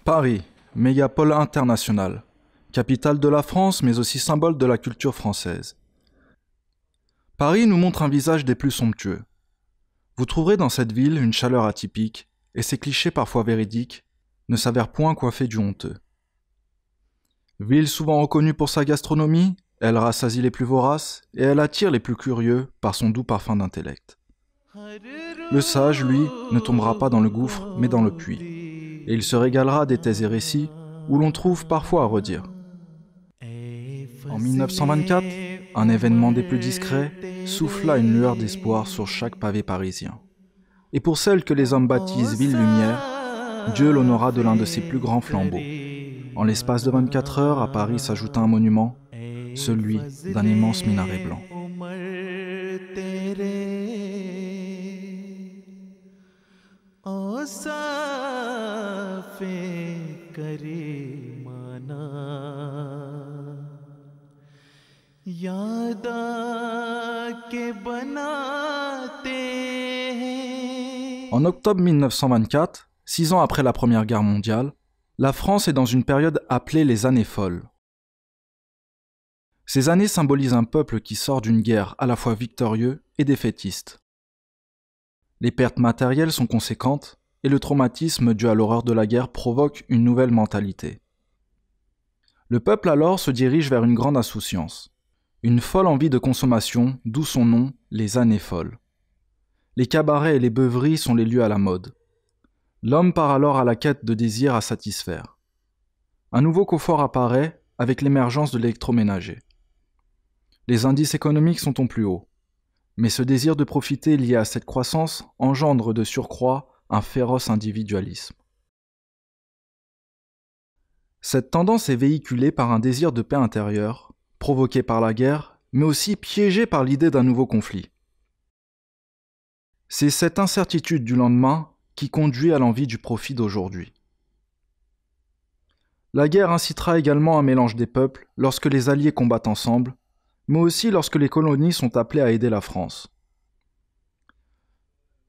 Paris, mégapole internationale, capitale de la France mais aussi symbole de la culture française. Paris nous montre un visage des plus somptueux. Vous trouverez dans cette ville une chaleur atypique, et ses clichés parfois véridiques ne s'avèrent point coiffés du honteux. Ville souvent reconnue pour sa gastronomie, elle rassasie les plus voraces et elle attire les plus curieux par son doux parfum d'intellect. Le sage, lui, ne tombera pas dans le gouffre mais dans le puits, et il se régalera des thèses et récits où l'on trouve parfois à redire. En 1924, un événement des plus discrets souffla une lueur d'espoir sur chaque pavé parisien. Et pour celle que les hommes baptisent Ville Lumière, Dieu l'honora de l'un de ses plus grands flambeaux. En l'espace de 24 heures, à Paris s'ajouta un monument, celui d'un immense minaret blanc. En octobre 1924, 6 ans après la Première Guerre mondiale, la France est dans une période appelée les années folles. Ces années symbolisent un peuple qui sort d'une guerre à la fois victorieux et défaitiste. Les pertes matérielles sont conséquentes et le traumatisme dû à l'horreur de la guerre provoque une nouvelle mentalité. Le peuple alors se dirige vers une grande insouciance, une folle envie de consommation, d'où son nom, les années folles. Les cabarets et les beuveries sont les lieux à la mode. L'homme part alors à la quête de désirs à satisfaire. Un nouveau confort apparaît avec l'émergence de l'électroménager. Les indices économiques sont au plus haut, mais ce désir de profiter lié à cette croissance engendre de surcroît un féroce individualisme. Cette tendance est véhiculée par un désir de paix intérieure, provoqué par la guerre, mais aussi piégé par l'idée d'un nouveau conflit. C'est cette incertitude du lendemain qui conduit à l'envie du profit d'aujourd'hui. La guerre incitera également un mélange des peuples lorsque les alliés combattent ensemble, mais aussi lorsque les colonies sont appelées à aider la France.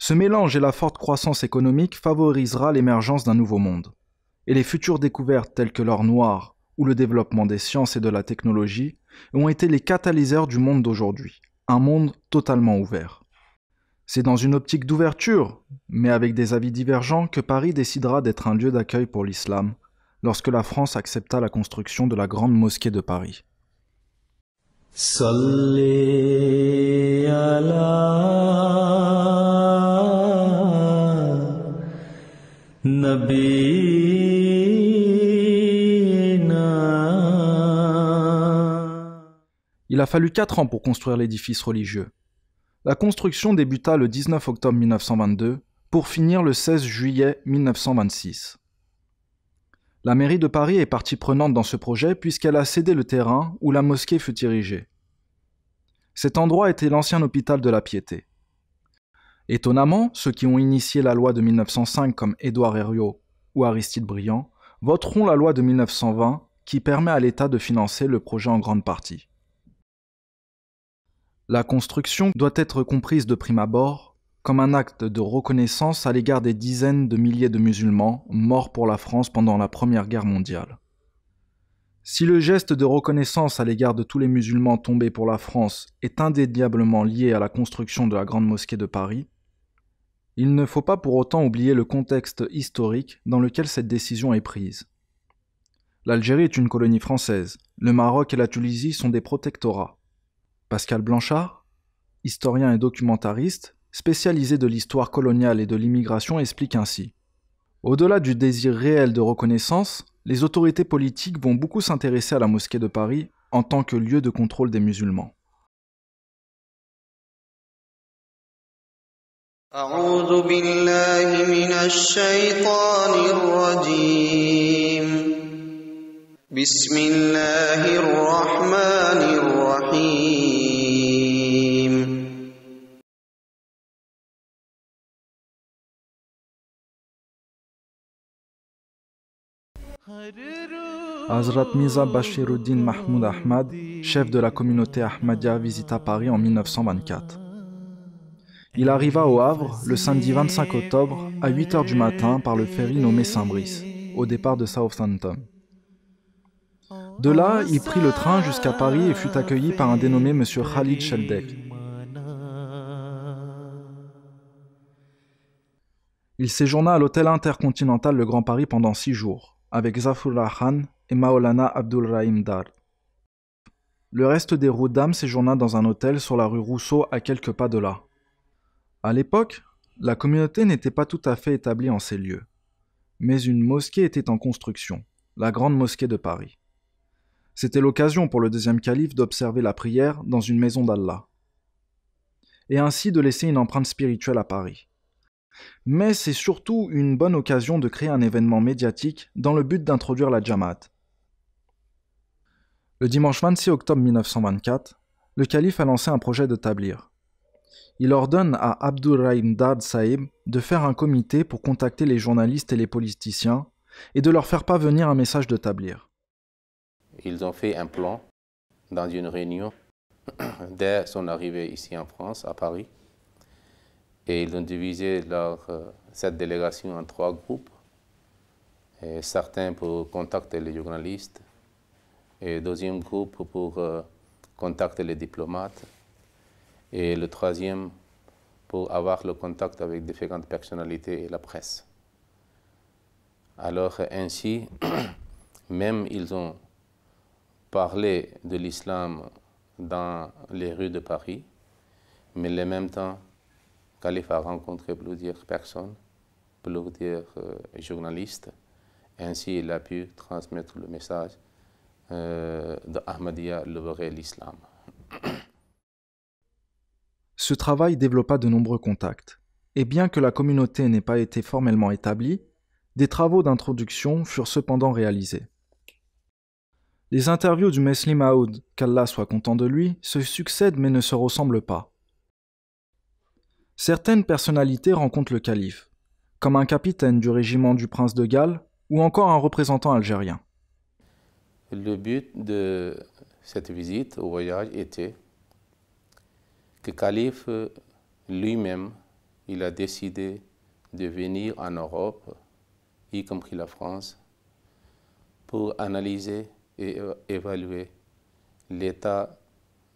Ce mélange et la forte croissance économique favorisera l'émergence d'un nouveau monde, et les futures découvertes telles que l'or noir ou le développement des sciences et de la technologie ont été les catalyseurs du monde d'aujourd'hui, un monde totalement ouvert. C'est dans une optique d'ouverture, mais avec des avis divergents, que Paris décidera d'être un lieu d'accueil pour l'islam, lorsque la France accepta la construction de la grande mosquée de Paris. Salli ala nabina. Il a fallu 4 ans pour construire l'édifice religieux. La construction débuta le 19 octobre 1922 pour finir le 16 juillet 1926. La mairie de Paris est partie prenante dans ce projet puisqu'elle a cédé le terrain où la mosquée fut érigée. Cet endroit était l'ancien hôpital de la Piété. Étonnamment, ceux qui ont initié la loi de 1905 comme Édouard Herriot ou Aristide Briand voteront la loi de 1920 qui permet à l'État de financer le projet en grande partie. La construction doit être comprise de prime abord comme un acte de reconnaissance à l'égard des dizaines de milliers de musulmans morts pour la France pendant la Première Guerre mondiale. Si le geste de reconnaissance à l'égard de tous les musulmans tombés pour la France est indéniablement lié à la construction de la Grande Mosquée de Paris, il ne faut pas pour autant oublier le contexte historique dans lequel cette décision est prise. L'Algérie est une colonie française, le Maroc et la Tunisie sont des protectorats. Pascal Blanchard, historien et documentariste, spécialisé de l'histoire coloniale et de l'immigration, explique ainsi : au-delà du désir réel de reconnaissance, les autorités politiques vont beaucoup s'intéresser à la mosquée de Paris en tant que lieu de contrôle des musulmans. أعوذ بالله من الشيطان الرجيم بسم الله الرحمن الرحيم Hazrat Mirza Bashiruddin Mahmoud Ahmad, chef de la communauté Ahmadiyya, visita Paris en 1924. Il arriva au Havre le samedi 25 octobre à 8 h du matin par le ferry nommé Saint-Brice. au départ de Southampton. De là, il prit le train jusqu'à Paris et fut accueilli par un dénommé M. Khalid Sheldek. Il séjourna à l'hôtel intercontinental Le Grand Paris pendant 6 jours, avec Zafrullah Khan et Maolana Abdul Rahim Dar. Le reste des Rouddam séjourna dans un hôtel sur la rue Rousseau à quelques pas de là. À l'époque, la communauté n'était pas tout à fait établie en ces lieux, mais une mosquée était en construction, la Grande Mosquée de Paris. C'était l'occasion pour le deuxième calife d'observer la prière dans une maison d'Allah, et ainsi de laisser une empreinte spirituelle à Paris. Mais c'est surtout une bonne occasion de créer un événement médiatique dans le but d'introduire la Jamaat. Le dimanche 26 octobre 1924, le calife a lancé un projet de tablir. Il ordonne à Abdul Rahim Dar Sahib de faire un comité pour contacter les journalistes et les politiciens et de leur faire parvenir un message de tablir. Ils ont fait un plan dans une réunion dès son arrivée ici en France, à Paris. Et ils ont divisé cette délégation en 3 groupes. Et certains pour contacter les journalistes, et le deuxième groupe pour contacter les diplomates, et le troisième pour avoir le contact avec différentes personnalités et la presse. Alors ainsi, même ils ont parlé de l'islam dans les rues de Paris, mais en même temps, le calife a rencontré plusieurs personnes, plusieurs journalistes. Ainsi, il a pu transmettre le message de Ahmadiyya, le vrai l'islam. Ce travail développa de nombreux contacts, et bien que la communauté n'ait pas été formellement établie, des travaux d'introduction furent cependant réalisés. Les interviews du Mesli Maoud, qu'Allah soit content de lui, se succèdent mais ne se ressemblent pas. Certaines personnalités rencontrent le calife, comme un capitaine du régiment du prince de Galles ou encore un représentant algérien. Le but de cette visite au voyage était que le calife lui-même, il a décidé de venir en Europe, y compris la France, pour analyser et évaluer l'état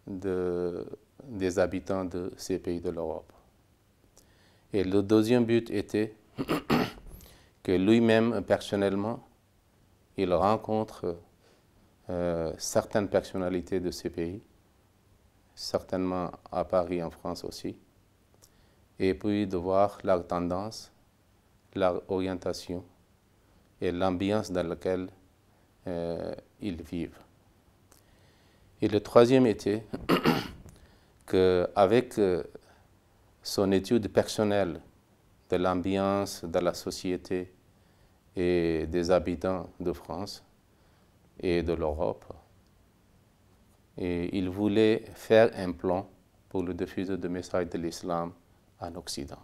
des habitants de ces pays de l'Europe. Et le deuxième but était que lui-même, personnellement, il rencontre certaines personnalités de ces pays, certainement à Paris, en France aussi, et puis de voir leur tendance, leur orientation et l'ambiance dans laquelle ils vivent. Et le troisième était qu'avec son étude personnelle de l'ambiance de la société et des habitants de France et de l'Europe, et il voulait faire un plan pour le diffuser le message de l'islam en Occident,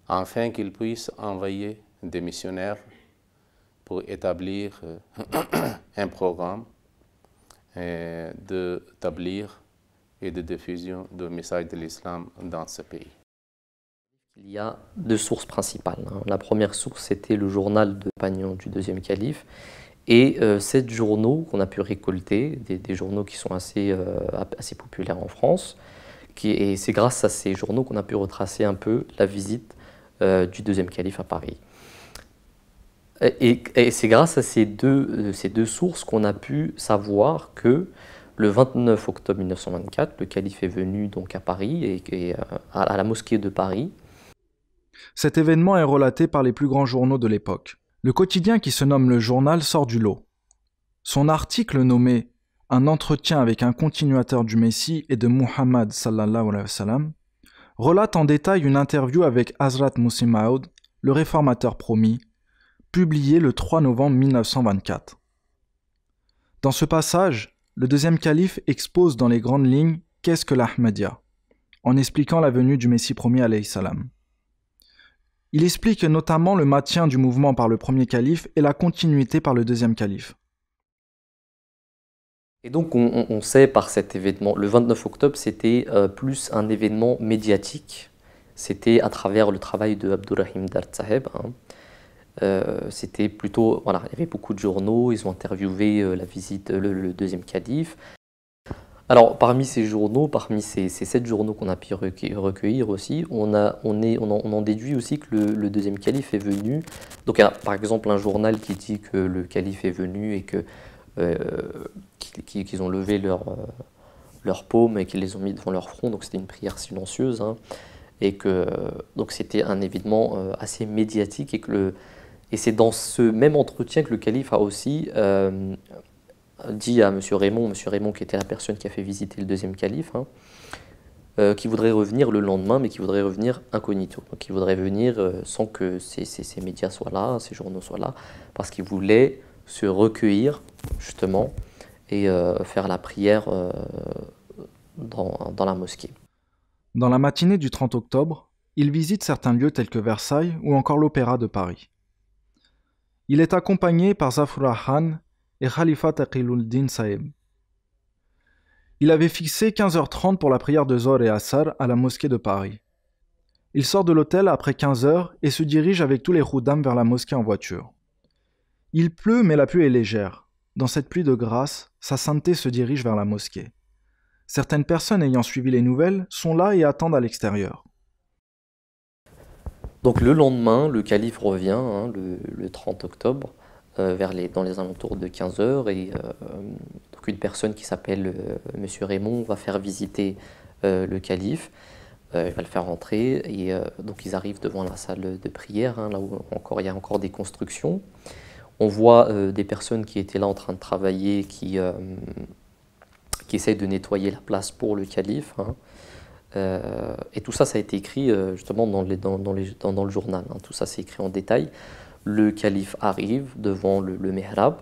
afin qu'il puisse envoyer des missionnaires pour établir un programme de tablir et de diffusion du message de l'islam dans ce pays. Il y a 2 sources principales. La première source, c'était le journal de compagnon du deuxième calife. Et 7 journaux qu'on a pu récolter, des journaux qui sont assez populaires en France. Et c'est grâce à ces journaux qu'on a pu retracer un peu la visite du deuxième calife à Paris. Et c'est grâce à ces deux sources qu'on a pu savoir que le 29 octobre 1924, le calife est venu donc à Paris, et à la mosquée de Paris. Cet événement est relaté par les plus grands journaux de l'époque. Le quotidien qui se nomme Le Journal sort du lot. Son article nommé « Un entretien avec un continuateur du Messie et de Muhammad sallallahu alayhi wa sallam » relate en détail une interview avec Hazrat Muhsin Maud, le réformateur promis, publié le 3 novembre 1924. Dans ce passage, le deuxième calife expose dans les grandes lignes qu'est-ce que l'Ahmadiyya, en expliquant la venue du Messie promis alayhi salam. Il explique notamment le maintien du mouvement par le premier calife et la continuité par le deuxième calife. Et donc on sait par cet événement, le 29 octobre, c'était plus un événement médiatique. C'était à travers le travail de Abdul Rahim Dar Sahib. C'était plutôt, voilà, il y avait beaucoup de journaux, ils ont interviewé le deuxième calife. Alors, parmi ces journaux, parmi ces 7 journaux qu'on a pu recueillir aussi, on en déduit aussi que le deuxième calife est venu. Donc, il y a par exemple un journal qui dit que le calife est venu et qu'ils ont levé leurs paumes et qu'ils les ont mis devant leur front. Donc, c'était une prière silencieuse. Hein, et que donc c'était un événement assez médiatique et c'est dans ce même entretien que le calife a aussi dit à M. Raymond qui était la personne qui a fait visiter le deuxième calife, hein, qui voudrait revenir le lendemain, mais qui voudrait revenir incognito. Donc il voudrait venir sans que ces médias soient là, ces journaux soient là, parce qu'il voulait se recueillir justement et faire la prière dans la mosquée. Dans la matinée du 30 octobre, il visite certains lieux tels que Versailles ou encore l'Opéra de Paris. Il est accompagné par Zafrullah Khan et Khalifa Taqiyuddin Saeb. Il avait fixé 15h30 pour la prière de Zohr et Asr à la mosquée de Paris. Il sort de l'hôtel après 15h et se dirige avec tous les khuddam vers la mosquée en voiture. Il pleut mais la pluie est légère. Dans cette pluie de grâce, sa sainteté se dirige vers la mosquée. Certaines personnes ayant suivi les nouvelles sont là et attendent à l'extérieur. Donc le lendemain, le calife revient, hein, le 30 octobre, dans les alentours de 15h, et donc une personne qui s'appelle M. Raymond va faire visiter le calife, il va le faire rentrer, et donc ils arrivent devant la salle de prière, hein, là où il y a encore des constructions. On voit des personnes qui étaient là en train de travailler, qui essayent de nettoyer la place pour le calife. Hein. Et tout ça, ça a été écrit justement dans le journal. Hein. Tout ça, c'est écrit en détail. Le calife arrive devant le mihrab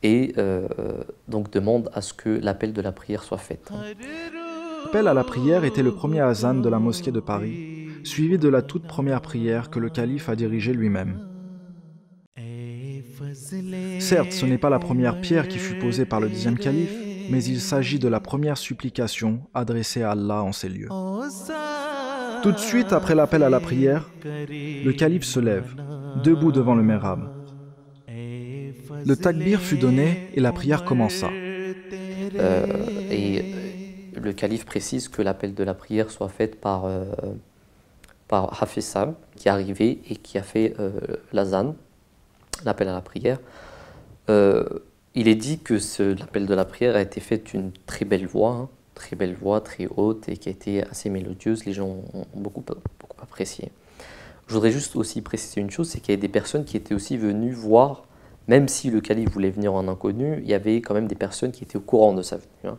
et donc demande à ce que l'appel de la prière soit fait. Hein. L'appel à la prière était le premier azan de la mosquée de Paris, suivi de la toute première prière que le calife a dirigée lui-même. Certes, ce n'est pas la première pierre qui fut posée par le deuxième calife, mais il s'agit de la première supplication adressée à Allah en ces lieux. Tout de suite après l'appel à la prière, le calife se lève, debout devant le mihrab. Le takbir fut donné et la prière commença. Et le calife précise que l'appel de la prière soit fait par Hafiz Sam, qui est arrivé et qui a fait l'azan, l'appel à la prière. Il est dit que l'appel de la prière a été fait d'une très belle voix, hein, très haute et qui a été assez mélodieuse. Les gens ont beaucoup apprécié. Je voudrais juste aussi préciser une chose, c'est qu'il y a des personnes qui étaient aussi venues voir, même si le calife voulait venir en inconnu, il y avait quand même des personnes qui étaient au courant de sa venue. Hein.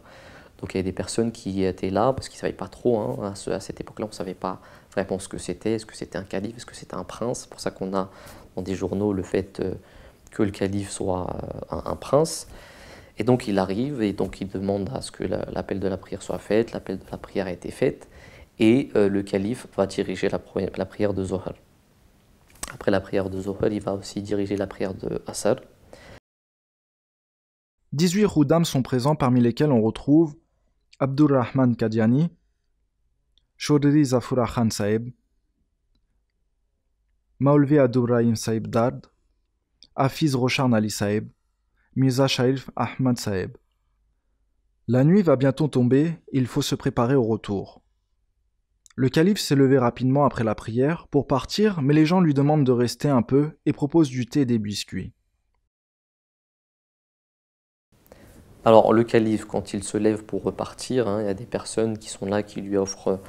Donc il y a des personnes qui étaient là parce qu'ils ne savaient pas trop, hein, à cette époque-là, on ne savait pas vraiment ce que c'était. Est-ce que c'était un calife, est-ce que c'était un prince? C'est pour ça qu'on a dans des journaux le fait que le calife soit un prince. Et donc il arrive et donc il demande à ce que l'appel de la prière soit fait. L'appel de la prière a été fait et le calife va diriger la prière de Zohr. Après la prière de Zohr, il va aussi diriger la prière de Asr. 18 khuddam sont présents, parmi lesquels on retrouve Abdurrahman Qadiani, Chaudhry Zafrullah Khan Saeb, Maulvi Abdurrahim Saeb Dard, Hafiz Roshan Ali Saeb, Mirza Sharif Ahmad Saeb. La nuit va bientôt tomber et il faut se préparer au retour. Le calife s'est levé rapidement après la prière pour partir, mais les gens lui demandent de rester un peu et proposent du thé et des biscuits. Alors le calife, quand il se lève pour repartir, hein, il y a des personnes qui sont là qui lui offrent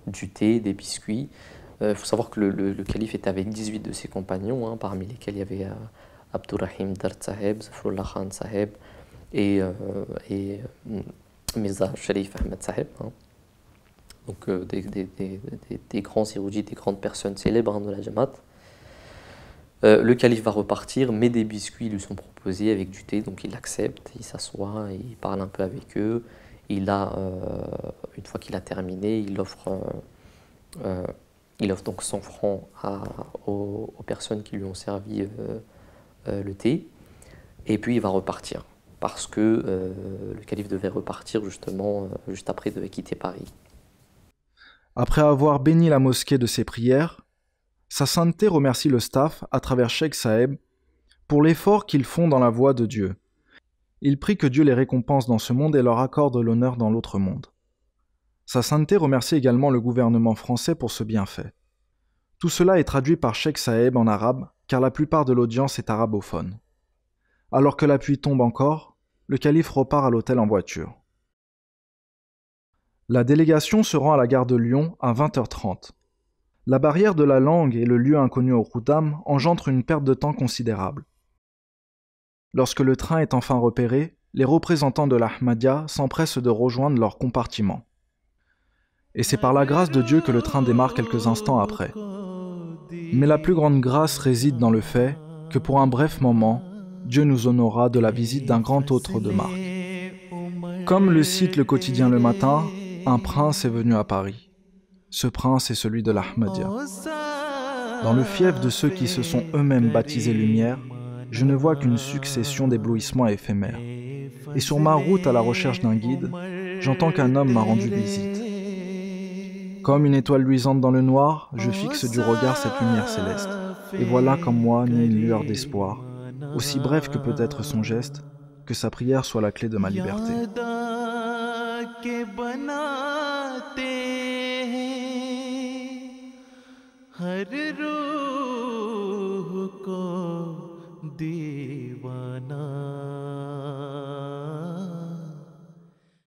du thé, des biscuits. Il faut savoir que le calife était avec 18 de ses compagnons, hein, parmi lesquels il y avait Abdurrahim Dard Saheb, Zafrullah Khan Saheb et Mirza Sharif Ahmad Saheb. Hein. Donc des grands érudits, des grandes personnes célèbres, hein, de la Jamaat. Le calife va repartir, mais des biscuits lui sont proposés avec du thé, donc il accepte, il s'assoit, il parle un peu avec eux. Une fois qu'il a terminé, il offre donc 100 francs aux personnes qui lui ont servi le thé, et puis il va repartir, parce que le calife devait repartir justement, juste après, il devait quitter Paris. Après avoir béni la mosquée de ses prières, Sa sainteté remercie le staff, à travers Cheikh Saeb, pour l'effort qu'ils font dans la voie de Dieu. Il prie que Dieu les récompense dans ce monde et leur accorde l'honneur dans l'autre monde. Sa sainteté remercie également le gouvernement français pour ce bienfait. Tout cela est traduit par Cheikh Saeb en arabe, car la plupart de l'audience est arabophone. Alors que la pluie tombe encore, le calife repart à l'hôtel en voiture. La délégation se rend à la gare de Lyon à 20h30. La barrière de la langue et le lieu inconnu au Khoudam engendrent une perte de temps considérable. Lorsque le train est enfin repéré, les représentants de l'Ahmadiyya s'empressent de rejoindre leur compartiment. Et c'est par la grâce de Dieu que le train démarre quelques instants après. Mais la plus grande grâce réside dans le fait que pour un bref moment, Dieu nous honora de la visite d'un grand autre de marque. Comme le cite le quotidien Le Matin, un prince est venu à Paris. Ce prince est celui de l'Ahmadiyya. Dans le fief de ceux qui se sont eux-mêmes baptisés Lumière, je ne vois qu'une succession d'éblouissements éphémères. Et sur ma route à la recherche d'un guide, j'entends qu'un homme m'a rendu visite. Comme une étoile luisante dans le noir, je fixe du regard cette lumière céleste. Et voilà qu'en moi naît une lueur d'espoir, aussi bref que peut être son geste, que sa prière soit la clé de ma liberté. हर रूह को दीवाना